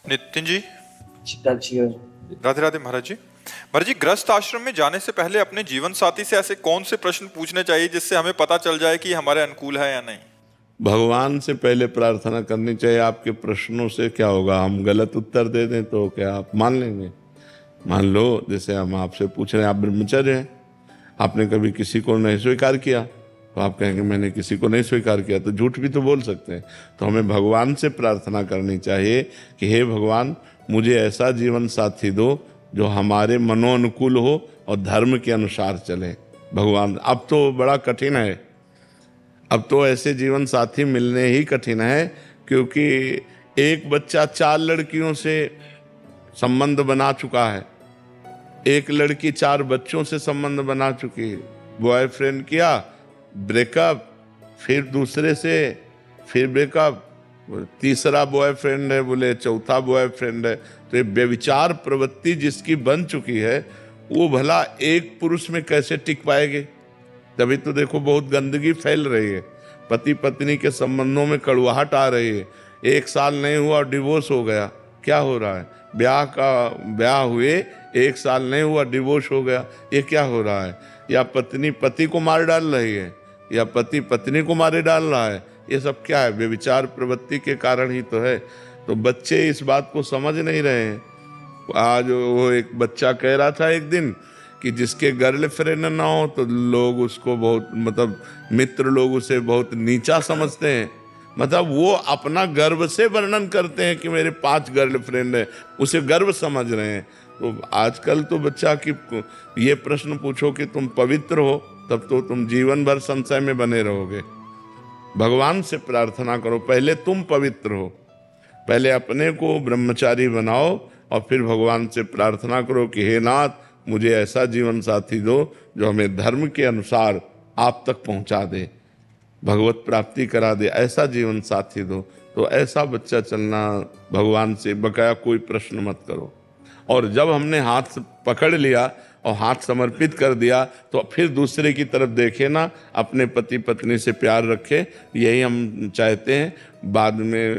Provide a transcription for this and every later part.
नितिन जी, जी। राधे राधे महाराज जी। महाराज जी, गृहस्थ आश्रम में जाने से पहले अपने जीवन साथी से ऐसे कौन से प्रश्न पूछने चाहिए जिससे हमें पता चल जाए कि हमारे अनुकूल है या नहीं? भगवान से पहले प्रार्थना करनी चाहिए। आपके प्रश्नों से क्या होगा, हम गलत उत्तर दे दें तो क्या आप मान लेंगे? मान लो जैसे हम आपसे पूछ रहे हैं, आप ब्रह्मचर्य हैं, आपने कभी किसी को नहीं स्वीकार किया, तो आप कहेंगे मैंने किसी को नहीं स्वीकार किया, तो झूठ भी तो बोल सकते हैं। तो हमें भगवान से प्रार्थना करनी चाहिए कि हे भगवान, मुझे ऐसा जीवन साथी दो जो हमारे मनोनुकूल हो और धर्म के अनुसार चले। भगवान, अब तो बड़ा कठिन है, अब तो ऐसे जीवन साथी मिलने ही कठिन है, क्योंकि एक बच्चा 4 लड़कियों से संबंध बना चुका है, एक लड़की 4 बच्चों से संबंध बना चुकी है। बॉयफ्रेंड किया, ब्रेकअप, फिर दूसरे से, फिर ब्रेकअप, तीसरा बॉयफ्रेंड है, बोले चौथा बॉयफ्रेंड है। तो ये व्यभिचार प्रवृत्ति जिसकी बन चुकी है, वो भला एक पुरुष में कैसे टिक पाएगी? तभी तो देखो बहुत गंदगी फैल रही है, पति पत्नी के संबंधों में कड़वाहट आ रही है। 1 साल नहीं हुआ और डिवोर्स हो गया, क्या हो रहा है? ब्याह हुए 1 साल नहीं हुआ, डिवोर्स हो गया, ये क्या हो रहा है? या पत्नी पति को मार डाल रही है, या पति पत्नी को मारे डाल रहा है। ये सब क्या है? व्यभिचार प्रवृत्ति के कारण ही तो है। तो बच्चे इस बात को समझ नहीं रहे हैं। आज वो एक बच्चा कह रहा था एक दिन कि जिसके गर्लफ्रेंड ना हो तो लोग उसको बहुत, मतलब मित्र लोग उसे बहुत नीचा समझते हैं। मतलब वो अपना गर्व से वर्णन करते हैं कि मेरे 5 गर्लफ्रेंड है, उसे गर्व समझ रहे हैं। तो आजकल तो बच्चा की ये प्रश्न पूछो कि तुम पवित्र हो, तब तो तुम जीवन भर संशय में बने रहोगे। भगवान से प्रार्थना करो, पहले तुम पवित्र हो, पहले अपने को ब्रह्मचारी बनाओ और फिर भगवान से प्रार्थना करो कि हे नाथ, मुझे ऐसा जीवन साथी दो जो हमें धर्म के अनुसार आप तक पहुंचा दे, भगवत प्राप्ति करा दे, ऐसा जीवन साथी दो। तो ऐसा बच्चा चलना भगवान से, बकाया कोई प्रश्न मत करो। और जब हमने हाथ पकड़ लिया और हाथ समर्पित कर दिया, तो फिर दूसरे की तरफ देखे ना, अपने पति पत्नी से प्यार रखे, यही हम चाहते हैं। बाद में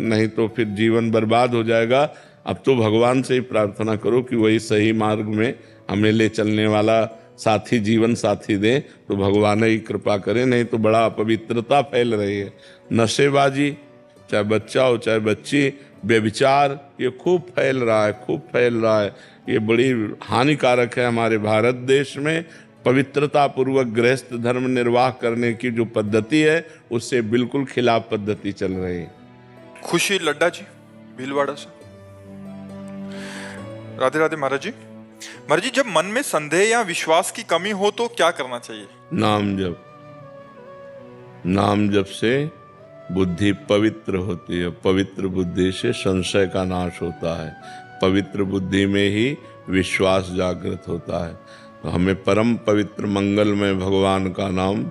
नहीं तो फिर जीवन बर्बाद हो जाएगा। अब तो भगवान से ही प्रार्थना करो कि वही सही मार्ग में हमें ले चलने वाला साथी, जीवन साथी दें, तो भगवान ही कृपा करें। नहीं तो बड़ा अपवित्रता फैल रही है, नशेबाजी, चाहे बच्चा हो चाहे बच्ची, व्यभिचार, ये खूब फैल रहा है, खूब फैल रहा है। ये बड़ी हानिकारक है हमारे भारत देश में। पवित्रता पूर्वक गृहस्थ धर्म निर्वाह करने की जो पद्धति है, उससे बिल्कुल खिलाफ पद्धति चल रही है। खुशी लड्डा जी, भीलवाड़ा से। राधे राधे महाराज जी। महाराज जी, जब मन में संदेह या विश्वास की कमी हो तो क्या करना चाहिए? नाम जप। नाम जप से बुद्धि पवित्र होती है, पवित्र बुद्धि से संशय का नाश होता है, पवित्र बुद्धि में ही विश्वास जागृत होता है। तो हमें परम पवित्र मंगलमय भगवान का नाम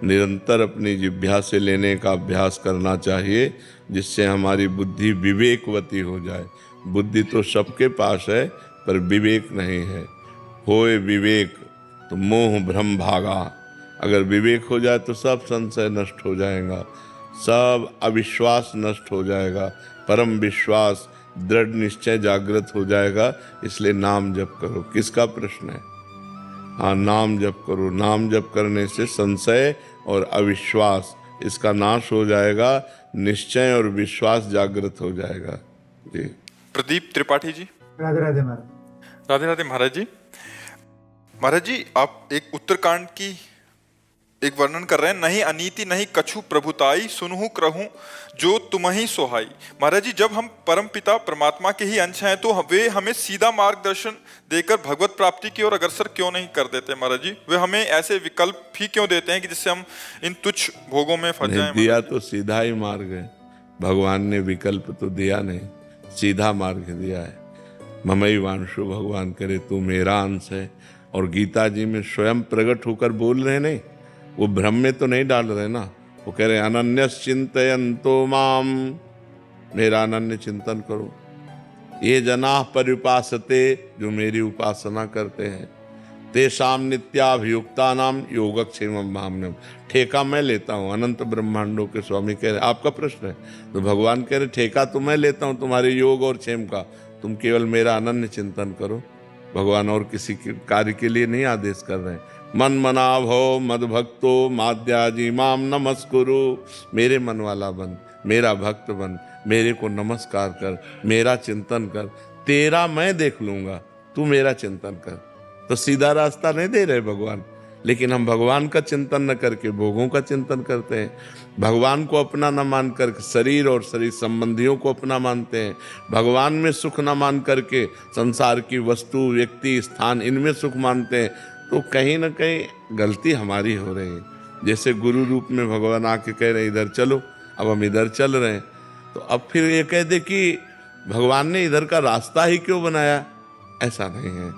निरंतर अपनी जिह्वा से लेने का अभ्यास करना चाहिए, जिससे हमारी बुद्धि विवेकवती हो जाए। बुद्धि तो सबके पास है, पर विवेक नहीं है। होए विवेक तो मोह भ्रम भागा। अगर विवेक हो जाए तो सब संशय नष्ट हो जाएगा, सब अविश्वास नष्ट हो जाएगा, परम विश्वास, दृढ़ निश्चय जागृत हो जाएगा। इसलिए नाम जप करो। किसका प्रश्न है? हाँ, नाम जप करो। नाम जप करने से संशय और अविश्वास, इसका नाश हो जाएगा, निश्चय और विश्वास जागृत हो जाएगा। जी। प्रदीप त्रिपाठी जी। राधे राधे महाराज। राधे राधे महाराज जी। महाराज जी, आप एक उत्तरकांड की एक वर्णन कर रहे हैं, नहीं अनीति नहीं कछु प्रभुताई, सुनहु करहूं जो तुम्हि सोहाई। महाराज जी, जब हम परम पिता परमात्मा के ही अंश हैं, तो वे हमें सीधा मार्गदर्शन देकर भगवत प्राप्ति की ओर अग्रसर क्यों नहीं कर देते? महाराज जी, वे हमें ऐसे विकल्प ही क्यों देते हैं कि जिससे हम इन तुच्छ भोगों में फंस जाएं? दिया तो सीधा ही मार्ग है, भगवान ने विकल्प तो दिया नहीं, सीधा मार्ग दिया है। ममई वांशु, भगवान करे तू मेरा अंश है। और गीता जी में स्वयं प्रकट होकर बोल रहे नहीं, वो भ्रम में तो नहीं डाल रहे ना। वो कह रहे अनन्यश्चिन्तयन्तो माम, मेरा अनन्य चिंतन करो। ये जना पर्युपासते, जो मेरी उपासना करते हैं। तेषाम नित्याभियुक्तानाम योगक्षेमम भाम्यम। ठेका मैं लेता हूँ, अनंत ब्रह्मांडों के स्वामी कह रहे आपका प्रश्न है, तो भगवान कह रहे ठेका तो मैं लेता हूँ तुम्हारे योग और क्षेम का, तुम केवल मेरा अनन्य चिंतन करो। भगवान और किसी के कार्य के लिए नहीं आदेश कर रहे हैं। मन मना भव मद भक्तो माद्याजी माम नमस्कुरु। मेरे मन वाला बन, मेरा भक्त बन, मेरे को नमस्कार कर, मेरा चिंतन कर, तेरा मैं देख लूंगा, तू मेरा चिंतन कर। तो सीधा रास्ता नहीं दे रहे भगवान, लेकिन हम भगवान का चिंतन न करके भोगों का चिंतन करते हैं। भगवान को अपना न मान कर शरीर और शरीर संबंधियों को अपना मानते हैं। भगवान में सुख न मान करके संसार की वस्तु, व्यक्ति, स्थान, इनमें सुख मानते हैं। तो कहीं ना कहीं गलती हमारी हो रही है। जैसे गुरु रूप में भगवान आके कह रहे इधर चलो, अब हम इधर चल रहे हैं, तो अब फिर ये कह दे कि भगवान ने इधर का रास्ता ही क्यों बनाया, ऐसा नहीं है।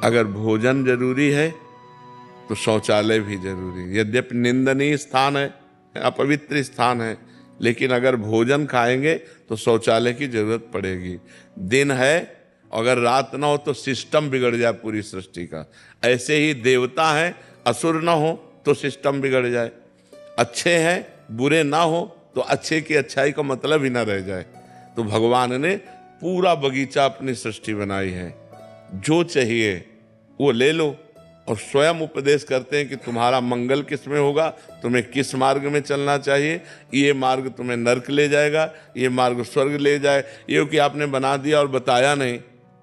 अगर भोजन जरूरी है तो शौचालय भी जरूरी है। यद्यपि निंदनीय स्थान है, अपवित्र स्थान है, लेकिन अगर भोजन खाएंगे तो शौचालय की जरूरत पड़ेगी। दिन है, अगर रात ना हो तो सिस्टम बिगड़ जाए पूरी सृष्टि का। ऐसे ही देवता हैं, असुर ना हो तो सिस्टम बिगड़ जाए। अच्छे हैं, बुरे ना हो तो अच्छे की अच्छाई का मतलब ही ना रह जाए। तो भगवान ने पूरा बगीचा अपनी सृष्टि बनाई है, जो चाहिए वो ले लो। और स्वयं उपदेश करते हैं कि तुम्हारा मंगल किस में होगा, तुम्हें किस मार्ग में चलना चाहिए। ये मार्ग तुम्हें नरक ले जाएगा, ये मार्ग स्वर्ग ले जाए। ये कि आपने बना दिया और बताया नहीं,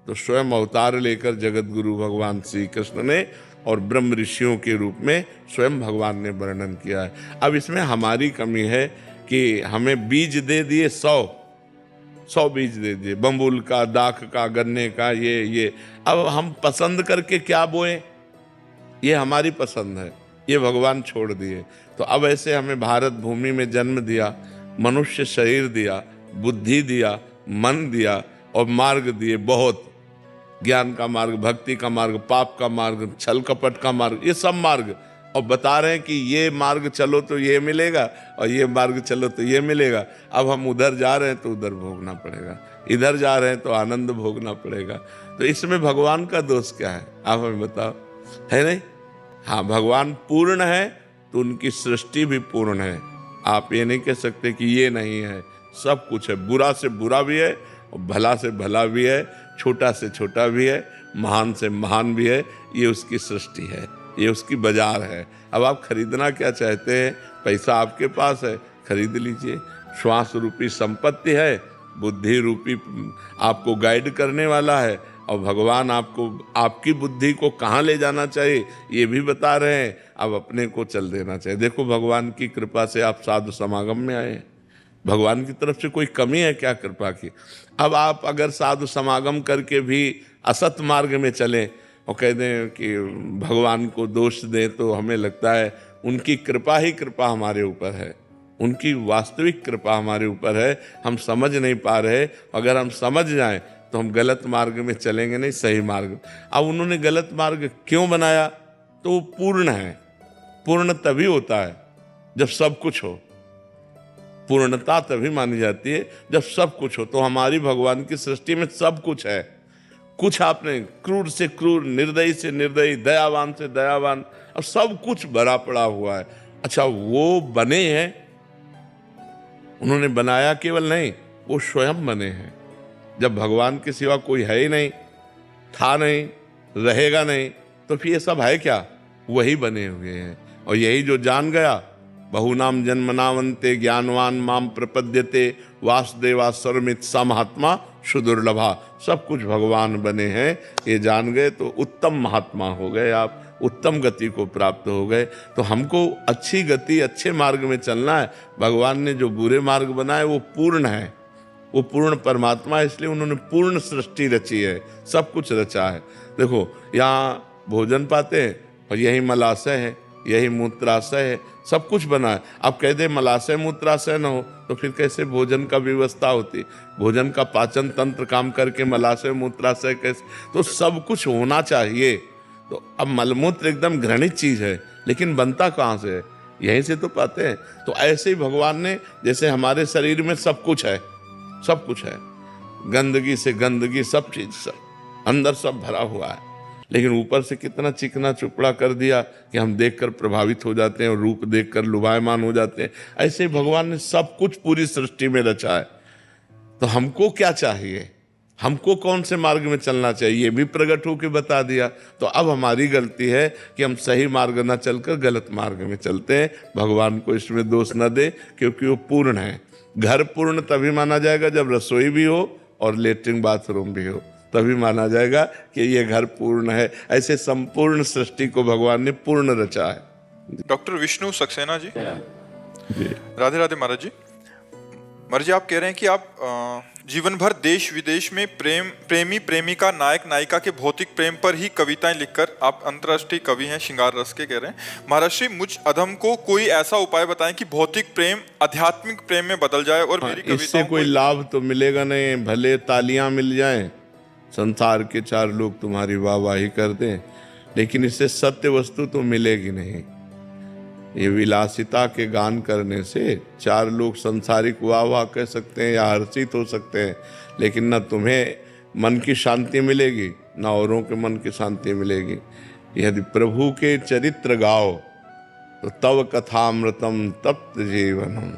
तो स्वयं अवतार लेकर जगत गुरु भगवान श्री कृष्ण ने और ब्रह्म ऋषियों के रूप में स्वयं भगवान ने वर्णन किया है। अब इसमें हमारी कमी है कि हमें बीज दे दिए 100 बीज दे दिए, बम्बुल का, दाख का, गन्ने का, ये अब हम पसंद करके क्या बोएं, ये हमारी पसंद है, ये भगवान छोड़ दिए। तो अब ऐसे हमें भारत भूमि में जन्म दिया, मनुष्य शरीर दिया, बुद्धि दिया, मन दिया और मार्ग दिए बहुत, ज्ञान का मार्ग, भक्ति का मार्ग, पाप का मार्ग, छल कपट का मार्ग, ये सब मार्ग। और बता रहे हैं कि ये मार्ग चलो तो ये मिलेगा और ये मार्ग चलो तो ये मिलेगा। अब हम उधर जा रहे हैं तो उधर भोगना पड़ेगा, इधर जा रहे हैं तो आनंद भोगना पड़ेगा। तो इसमें भगवान का दोष क्या है, आप हमें बताओ, है नहीं? हाँ, भगवान पूर्ण है तो उनकी सृष्टि भी पूर्ण है। आप ये नहीं कह सकते कि ये नहीं है, सब कुछ है। बुरा से बुरा भी है और भला से भला भी है, छोटा से छोटा भी है, महान से महान भी है। ये उसकी सृष्टि है, ये उसकी बाजार है। अब आप खरीदना क्या चाहते हैं? पैसा आपके पास है, खरीद लीजिए। श्वास रूपी संपत्ति है, बुद्धि रूपी आपको गाइड करने वाला है, और भगवान आपको आपकी बुद्धि को कहाँ ले जाना चाहिए ये भी बता रहे हैं। अब अपने को चल देना चाहिए। देखो, भगवान की कृपा से आप साधु समागम में आए, भगवान की तरफ से कोई कमी है क्या कृपा की? अब आप अगर साधु समागम करके भी असत मार्ग में चलें और कह दें कि भगवान को दोष दें, तो हमें लगता है उनकी कृपा ही कृपा हमारे ऊपर है, उनकी वास्तविक कृपा हमारे ऊपर है। हम समझ नहीं पा रहे, अगर हम समझ जाएं तो हम गलत मार्ग में चलेंगे नहीं, सही मार्ग। अब उन्होंने गलत मार्ग क्यों बनाया? तो वो पूर्ण है। पूर्ण तभी होता है जब सब कुछ हो। पूर्णता तभी मानी जाती है जब सब कुछ हो। तो हमारी भगवान की सृष्टि में सब कुछ है। कुछ आपने क्रूर से क्रूर, निर्दयी से निर्दयी, दयावान से दयावान, अब सब कुछ भरा पड़ा हुआ है। अच्छा, वो बने हैं, उन्होंने बनाया केवल नहीं, वो स्वयं बने हैं। जब भगवान के सिवा कोई है ही नहीं, था नहीं, रहेगा नहीं, तो फिर ये सब है क्या? वही बने हुए हैं। और यही जो जान गया, बहुनाम जन्मनावंते ज्ञानवान माम प्रपद्यते वासुदेवा सर्वमित सा महात्मा सुदुर्लभा। सब कुछ भगवान बने हैं, ये जान गए तो उत्तम महात्मा हो गए, आप उत्तम गति को प्राप्त हो गए। तो हमको अच्छी गति, अच्छे मार्ग में चलना है। भगवान ने जो बुरे मार्ग बनाए वो पूर्ण है, वो पूर्ण परमात्मा है, इसलिए उन्होंने पूर्ण सृष्टि रची है, सब कुछ रचा है। देखो, यहाँ भोजन पाते हैं और यही मलाशय है, यही मूत्राशय है, सब कुछ बना है। अब कह दे मलाशय मूत्राशय न हो तो फिर कैसे भोजन का व्यवस्था होती? भोजन का पाचन तंत्र काम करके मलाशय मूत्राशय कैसे? तो सब कुछ होना चाहिए। तो अब मलमूत्र एकदम घृणित चीज है, लेकिन बनता कहाँ से है? यहीं से तो पाते हैं। तो ऐसे ही भगवान ने, जैसे हमारे शरीर में सब कुछ है, सब कुछ है, गंदगी से गंदगी, सब चीज, सब अंदर सब भरा हुआ है। लेकिन ऊपर से कितना चिकना चुपड़ा कर दिया कि हम देखकर प्रभावित हो जाते हैं और रूप देखकर लुभायमान हो जाते हैं। ऐसे ही भगवान ने सब कुछ पूरी सृष्टि में रचा है। तो हमको क्या चाहिए, हमको कौन से मार्ग में चलना चाहिए, ये भी प्रकट होकर बता दिया। तो अब हमारी गलती है कि हम सही मार्ग न चलकर गलत मार्ग में चलते हैं। भगवान को इसमें दोष न दे, क्योंकि वो पूर्ण है। घर पूर्ण तभी माना जाएगा जब रसोई भी हो और लेटरिन बाथरूम भी हो, तभी माना जाएगा कि ये घर पूर्ण है। ऐसे संपूर्ण सृष्टि को भगवान ने पूर्ण रचा है। डॉक्टर विष्णु सक्सेना जी, राधे राधे महाराज जी। महाराज जी, आप कह रहे हैं कि आप जीवन भर देश विदेश में प्रेमी प्रेमिका नायक नायिका के भौतिक प्रेम पर ही कविताएं लिखकर आप अंतर्राष्ट्रीय कवि हैं, श्रृंगार रस के कह रहे हैं। महाराज श्री, मुझ अधम को कोई ऐसा उपाय बताएं कि भौतिक प्रेम आध्यात्मिक प्रेम में बदल जाए और मेरी कविताओं इससे कोई लाभ तो मिलेगा नहीं। भले तालियां मिल जाएं, संसार के 4 लोग तुम्हारी वाहवाही कर दें, लेकिन इससे सत्य वस्तु तो मिलेगी नहीं। ये विलासिता के गान करने से 4 लोग संसारिक वाह वाह कह सकते हैं या हर्षित हो सकते हैं, लेकिन न तुम्हें मन की शांति मिलेगी, न औरों के मन की शांति मिलेगी। यदि प्रभु के चरित्र गाओ तो तव कथामृतम तप्त जीवनम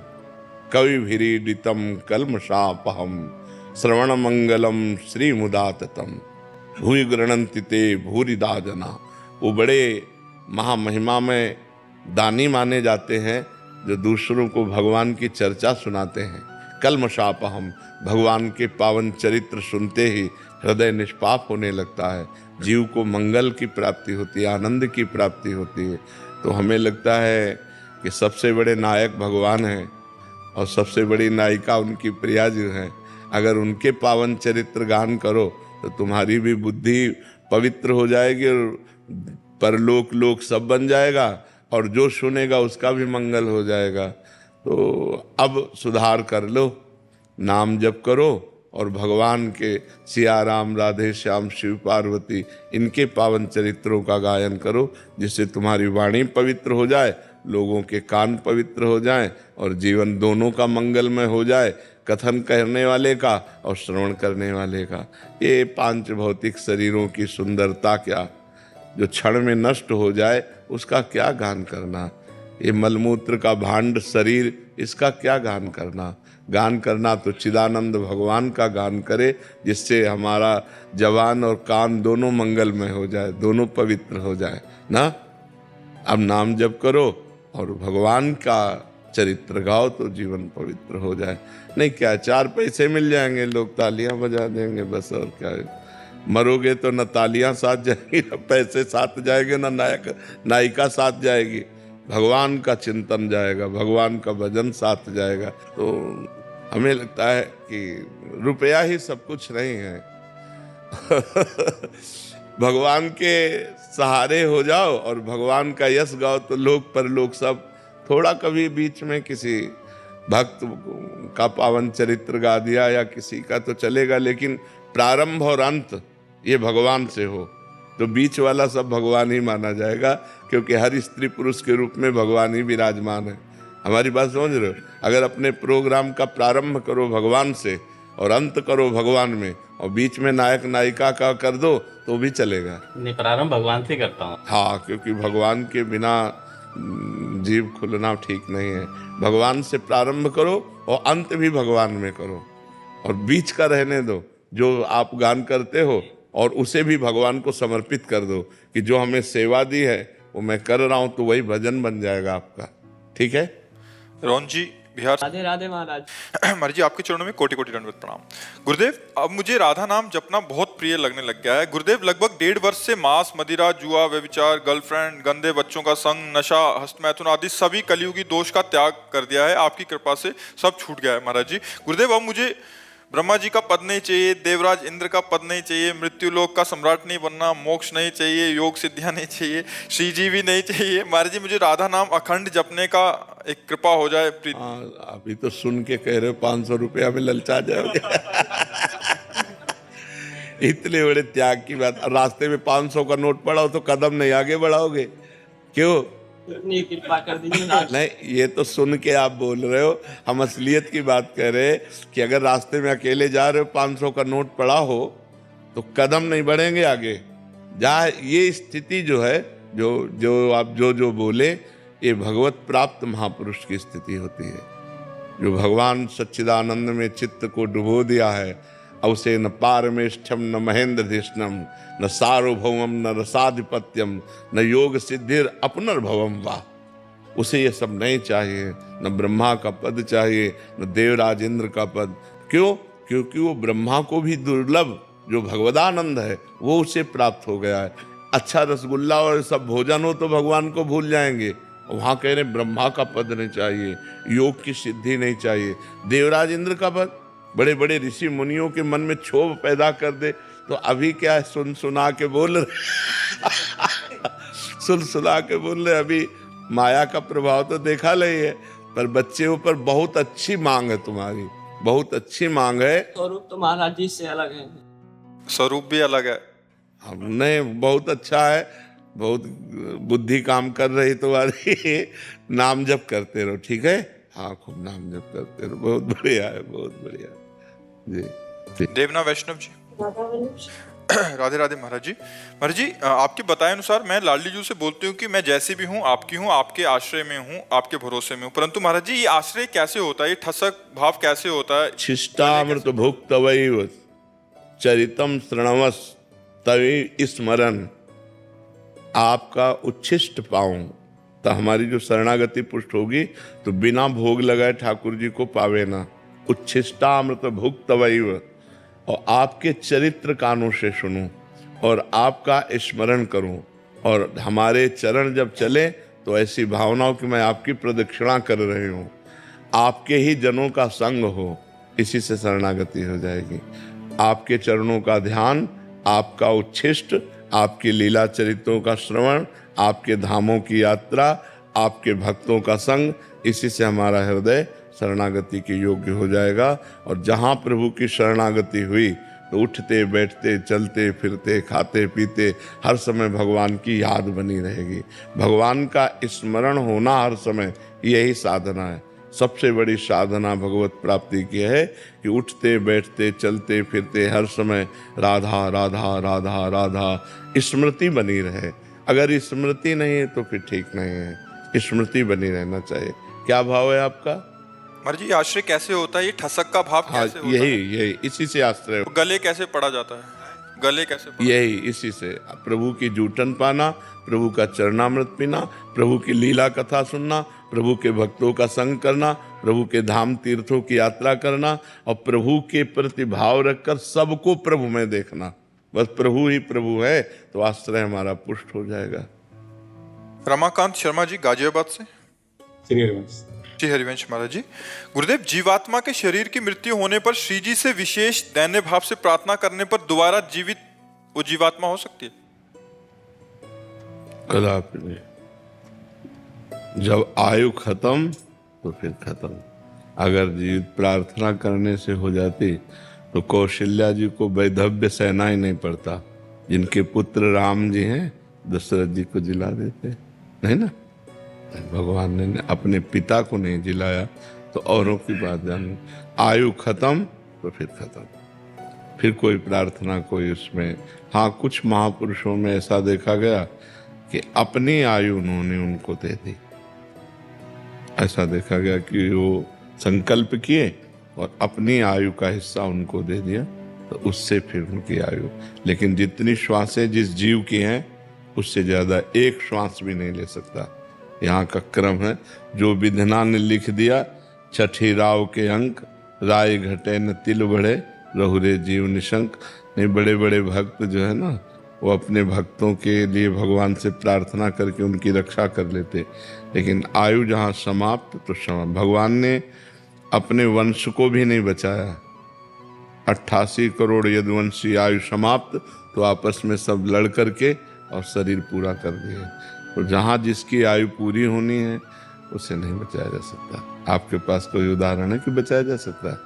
कविभिरीडितम कल्मषापहम श्रवण मंगलम श्री मुदाततम भूय गृणन्ति ते भूरिदा जना। वो बड़े महामहिमा में दानी माने जाते हैं जो दूसरों को भगवान की चर्चा सुनाते हैं। कल्मषापहम, भगवान के पावन चरित्र सुनते ही हृदय निष्पाप होने लगता है, जीव को मंगल की प्राप्ति होती है, आनंद की प्राप्ति होती है। तो हमें लगता है कि सबसे बड़े नायक भगवान हैं और सबसे बड़ी नायिका उनकी प्रिया जी हैं। अगर उनके पावन चरित्र गान करो तो तुम्हारी भी बुद्धि पवित्र हो जाएगी और परलोक लोक सब बन जाएगा, और जो सुनेगा उसका भी मंगल हो जाएगा। तो अब सुधार कर लो, नाम जप करो और भगवान के सिया राम, राधे श्याम, शिव पार्वती, इनके पावन चरित्रों का गायन करो, जिससे तुम्हारी वाणी पवित्र हो जाए, लोगों के कान पवित्र हो जाएं और जीवन दोनों का मंगलमय हो जाए, कथन करने वाले का और श्रवण करने वाले का। ये 5 भौतिक शरीरों की सुंदरता क्या, जो क्षण में नष्ट हो जाए, उसका क्या गान करना। ये मलमूत्र का भांड शरीर, इसका क्या गान करना। गान करना तो चिदानंद भगवान का गान करे, जिससे हमारा जवान और कान दोनों मंगलमय हो जाए, दोनों पवित्र हो जाए ना। अब नाम जप करो और भगवान का चरित्र गाओ तो जीवन पवित्र हो जाए। नहीं क्या 4 पैसे मिल जाएंगे, लोग तालियां बजा देंगे बस, और क्या है। मरोगे तो न तालियां साथ जाएंगी, न पैसे साथ जाएंगे, न नायक नायिका साथ जाएगी, भगवान का चिंतन जाएगा, भगवान का भजन साथ जाएगा। तो हमें लगता है कि रुपया ही सब कुछ नहीं है। भगवान के सहारे हो जाओ और भगवान का यश गाओ तो लोग परलोक सब। थोड़ा कभी बीच में किसी भक्त का पावन चरित्र गा दिया या किसी का तो चलेगा, लेकिन प्रारंभ और अंत ये भगवान से हो तो बीच वाला सब भगवान ही माना जाएगा, क्योंकि हर स्त्री पुरुष के रूप में भगवान ही विराजमान है। हमारी बात समझ रहे हो। अगर अपने प्रोग्राम का प्रारंभ करो भगवान से और अंत करो भगवान में, और बीच में नायक नायिका का कर दो तो भी चलेगा। नहीं, प्रारंभ भगवान से करता हूँ। हाँ, क्योंकि भगवान के बिना जीव खुलना ठीक नहीं है। भगवान से प्रारंभ करो और अंत भी भगवान में करो, और बीच का रहने दो जो आप गान करते हो, और उसे भी भगवान को समर्पित कर दो कि जो हमें सेवा दी है वो मैं कर रहा हूँ, तो वही भजन बन जाएगा आपका। ठीक है। रोहन जी, बिहार। राधे राधे महाराज। महाराज जी, आपके चरणों में कोटि कोटि दंडवत प्रणाम। गुरुदेव, अब मुझे राधा नाम जपना बहुत प्रिय लगने लग गया है। गुरुदेव, लगभग 1.5 वर्ष से मांस, मदिरा, जुआ, व्यभिचार, गर्लफ्रेंड, गंदे बच्चों का संग, नशा, हस्तमैथुन आदि सभी कलियुगी दोष का त्याग कर दिया है। आपकी कृपा से सब छूट गया है महाराज जी। गुरुदेव, अब मुझे ब्रह्मा जी का पद नहीं चाहिए, देवराज इंद्र का पद नहीं चाहिए, मृत्यु लोक का सम्राट नहीं बनना, मोक्ष नहीं चाहिए, योग सिद्धियां नहीं चाहिए, श्री जी भी नहीं चाहिए। महाराज जी, मुझे राधा नाम अखंड जपने का एक कृपा हो जाए। अभी तो सुन के कह रहे हो 500 रुपया में ललचा जाओगे। इतने बड़े त्याग की बात। रास्ते में 500 का नोट पड़ा हो तो कदम नहीं आगे बढ़ाओगे, क्यों? इतनी कृपा कर दीजिए। नहीं, ये तो सुन के आप बोल रहे हो, हम असलियत की बात कह रहे हैं कि अगर रास्ते में अकेले जा रहे हो, 500 का नोट पड़ा हो तो कदम नहीं बढ़ेंगे आगे, ये स्थिति जो है, जो आप जो बोले, ये भगवत प्राप्त महापुरुष की स्थिति होती है, जो भगवान सच्चिदानंद में चित्त को डुबो दिया है। अब उसे न पारमेष्ठम न महेंद्र धिष्णम न सार्वभौमम न रसाधिपत्यम न योग सिद्धिर अपनर्भवम वाह। उसे ये सब नहीं चाहिए, न ब्रह्मा का पद चाहिए न देवराज इंद्र का पद। क्यों? क्योंकि वो ब्रह्मा को भी दुर्लभ जो भगवदानंद है वो उसे प्राप्त हो गया है। अच्छा रसगुल्ला और सब भोजन हो तो भगवान को भूल जाएंगे, वहां कह रहे ब्रह्मा का पद नहीं चाहिए, योग की सिद्धि नहीं चाहिए, देवराज इंद्र का पद। बड़े बड़े ऋषि मुनियों के मन में क्षोभ पैदा कर दे तो अभी क्या है, सुना के बोल रहे सुना के बोल रहे। अभी माया का प्रभाव तो देखा नहीं है, पर बच्चे ऊपर बहुत अच्छी मांग है तुम्हारी, बहुत अच्छी मांग है। स्वरूप तो महाराज जी से अलग है, स्वरूप भी अलग है। हमने बहुत अच्छा है, बहुत बुद्धि काम कर रही तुम्हारी। नाम जप करते रहो, ठीक है? हाँ, खूब नाम जप करते रहो, बहुत बढ़िया है, बहुत बढ़िया जी। देवना वैष्णव जी, राधे राधे महाराज जी। महाराज जी, आपके बताए अनुसार मैं लाडली जी से बोलती हूँ कि मैं जैसी भी हूँ आपकी हूँ, आपके आश्रय में हूँ, आपके भरोसे में हूँ, परंतु महाराज जी ये आश्रय कैसे होता है, ये ठसक भाव कैसे होता है? शिष्टामृत भुक्तवैव चरितम श्रणवस तवे स्मरण। आपका उच्छिष्ट पाऊं तो हमारी जो शरणागति पुष्ट होगी तो बिना भोग लगाए ठाकुर जी को पावे ना। उच्छिष्टामृत भुक्तवैव, और आपके चरित्र कानों से सुनूं और आपका स्मरण करूं, और हमारे चरण जब चले तो ऐसी भावनाओं कि मैं आपकी प्रदक्षिणा कर रही हूं, आपके ही जनों का संग हो, इसी से शरणागति हो जाएगी। आपके चरणों का ध्यान, आपका उच्छिष्ट, आपकी लीला चरित्रों का श्रवण, आपके धामों की यात्रा, आपके भक्तों का संग, इसी से हमारा हृदय शरणागति के योग्य हो जाएगा। और जहाँ प्रभु की शरणागति हुई तो उठते बैठते चलते फिरते खाते पीते हर समय भगवान की याद बनी रहेगी। भगवान का स्मरण होना हर समय, यही साधना है। सबसे बड़ी साधना भगवत प्राप्ति की है कि उठते बैठते चलते फिरते हर समय राधा राधा राधा राधा स्मृति बनी रहे। अगर स्मृति नहीं है तो फिर ठीक नहीं है, स्मृति बनी रहना चाहिए। क्या भाव है आपका? महाराज जी आश्रय कैसे होता है, ये ठसक का भाव कैसे होता है? यही इसी से आश्रय। गले कैसे पड़ा जाता है, गले कैसे पड़ा? यही इसी से प्रभु की जूठन पाना, प्रभु का चरणामृत पीना, प्रभु की लीला कथा सुनना, प्रभु के भक्तों का संग करना, प्रभु के धाम तीर्थों की यात्रा करना, और प्रभु के प्रति भाव रखकर सबको प्रभु में देखना। बस प्रभु ही प्रभु है तो आश्रय हमारा पुष्ट हो जाएगा। रमाकांत शर्मा जी गाजियाबाद से। श्री हरिवंश महाराज जी, गुरुदेव, जीवात्मा के शरीर की मृत्यु होने पर श्री जी से विशेष दैन्य भाव से प्रार्थना करने पर दोबारा जीवित वो जीवात्मा हो सकती है? कदापि नहीं। जब आयु खत्म तो फिर खत्म। अगर जीवित प्रार्थना करने से हो जाती तो कौशल्या जी को वैधव्य सहना ही नहीं पड़ता। जिनके पुत्र राम जी हैं दशरथ जी को जिला देते, नहीं ना? भगवान ने अपने पिता को नहीं जिलाया तो औरों की बात जानी। आयु खत्म तो फिर खत्म, फिर कोई प्रार्थना कोई उसमें। हाँ, कुछ महापुरुषों में ऐसा देखा गया कि अपनी आयु उन्होंने उनको दे दी। ऐसा देखा गया कि वो संकल्प किए और अपनी आयु का हिस्सा उनको दे दिया, तो उससे फिर उनकी आयु। लेकिन जितनी श्वासें जिस जीव की हैं उससे ज्यादा एक श्वास भी नहीं ले सकता। यहाँ का क्रम है, जो विधना ने लिख दिया, छठी राव के अंक, राय घटे न तिल बढ़े, रहुरे जीव निशंक। नहीं, बड़े बड़े भक्त जो है ना, वो अपने भक्तों के लिए भगवान से प्रार्थना करके उनकी रक्षा कर लेते। लेकिन आयु जहाँ समाप्त तो समाप्त। भगवान ने अपने वंश को भी नहीं बचाया। 88 करोड़ यदुवंशी आयु समाप्त तो आपस में सब लड़ करके और शरीर पूरा कर दिए। तो जहाँ जिसकी आयु पूरी होनी है उसे नहीं बचाया जा सकता। आपके पास कोई उदाहरण है कि बचाया जा सकता है?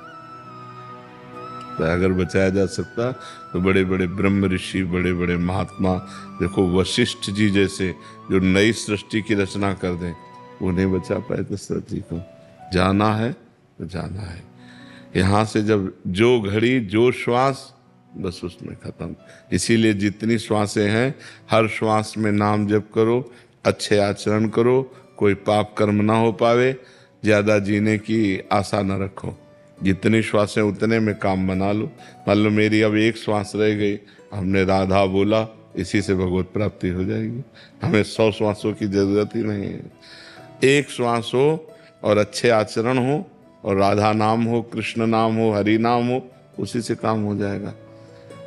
तो अगर बचाया जा सकता तो बड़े बड़े ब्रह्म ऋषि, बड़े बड़े महात्मा, देखो वशिष्ठ जी जैसे, जो नई सृष्टि की रचना कर दें, वो नहीं बचा पाए दशरथ जी को। जाना है तो जाना है। यहाँ से जब जो घड़ी जो श्वास बस उसमें खत्म। इसीलिए जितनी श्वासें हैं हर श्वास में नाम जप करो, अच्छे आचरण करो, कोई पाप कर्म ना हो पावे, ज़्यादा जीने की आशा न रखो। जितनी श्वासें उतने में काम बना लो। मान लो मेरी अब एक श्वास रह गई, हमने राधा बोला, इसी से भगवत प्राप्ति हो जाएगी। हमें 100 श्वासों की जरूरत ही नहीं है। एक श्वास हो और अच्छे आचरण हो और राधा नाम हो, कृष्ण नाम हो, हरि नाम हो, उसी से काम हो जाएगा।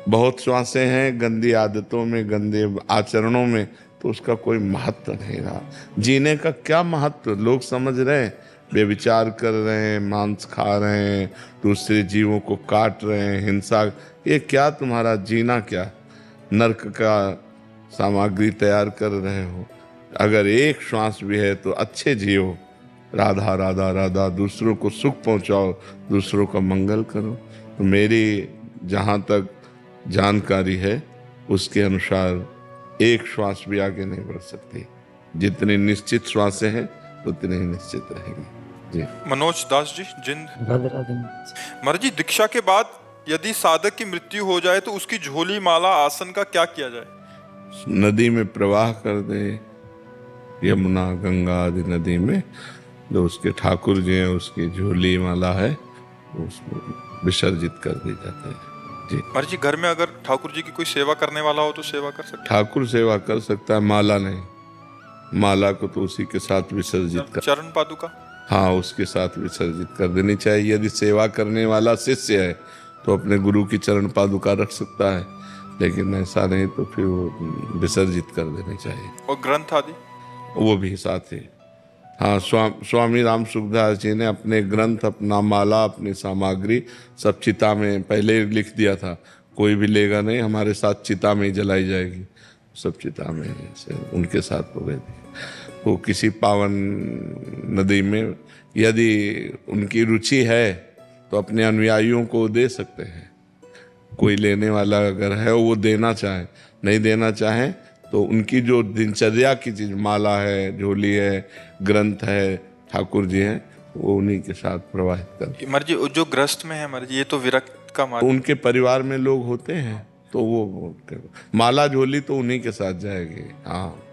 बहुत श्वासें हैं गंदी आदतों में, गंदे आचरणों में, तो उसका कोई महत्व नहीं रहा। जीने का क्या महत्व? लोग समझ रहे हैं बेविचार कर रहे हैं, मांस खा रहे हैं, दूसरे जीवों को काट रहे हैं, हिंसा, ये क्या तुम्हारा जीना? क्या नरक का सामग्री तैयार कर रहे हो? अगर एक श्वास भी है तो अच्छे जियो, राधा राधा राधा, दूसरों को सुख पहुंचाओ, दूसरों का मंगल करो। तो मेरी जहाँ तक जानकारी है उसके अनुसार एक श्वास भी आगे नहीं बढ़ सकती। जितनी निश्चित श्वासें हैं उतनी ही निश्चित रहेगी। जी। मनोज दास जी, जिंद। भद्राधन। महाराज जी, दीक्षा के बाद यदि साधक की मृत्यु हो जाए तो उसकी झोली, माला, आसन का क्या किया जाए? नदी में प्रवाह कर दे, यमुना गंगा आदि नदी में। जो उसके ठाकुर जी हैं उसकी झोली माला है उसको विसर्जित कर दी जाता है। जी। महाराज जी, घर में अगर ठाकुर जी की कोई सेवा करने वाला हो तो सेवा कर सकते ठाकुर सेवा कर सकता है, माला नहीं। माला को तो उसी के साथ विसर्जित हैं? कर, चरण पादुका? हाँ, उसके साथ विसर्जित कर देनी चाहिए। यदि सेवा करने वाला शिष्य है तो अपने गुरु की चरण पादुका रख सकता है, लेकिन ऐसा नहीं तो फिर वो विसर्जित कर देनी चाहिए। और ग्रंथ आदि? वो भी साथ ही। हाँ, स्वामी राम सुखदास जी ने अपने ग्रंथ, अपना माला, अपनी सामग्री सब चिता में पहले लिख दिया था। कोई भी लेगा नहीं, हमारे साथ चिता में ही जलाई जाएगी। सब चिता में से उनके साथ हो गए थे। वो किसी पावन नदी में यदि उनकी रुचि है तो अपने अनुयायियों को दे सकते हैं। कोई लेने वाला अगर है वो देना चाहे, नहीं देना चाहे तो उनकी जो दिनचर्या की चीज, माला है, झोली है, ग्रंथ है, ठाकुर जी हैं, वो उन्हीं के साथ प्रवाहित कर। महाराज जी, जो ग्रस्त में है महाराज जी, ये तो विरक्त का मार्ग। उनके परिवार में लोग होते हैं तो वो माला झोली तो उन्हीं के साथ जाएगी। हाँ।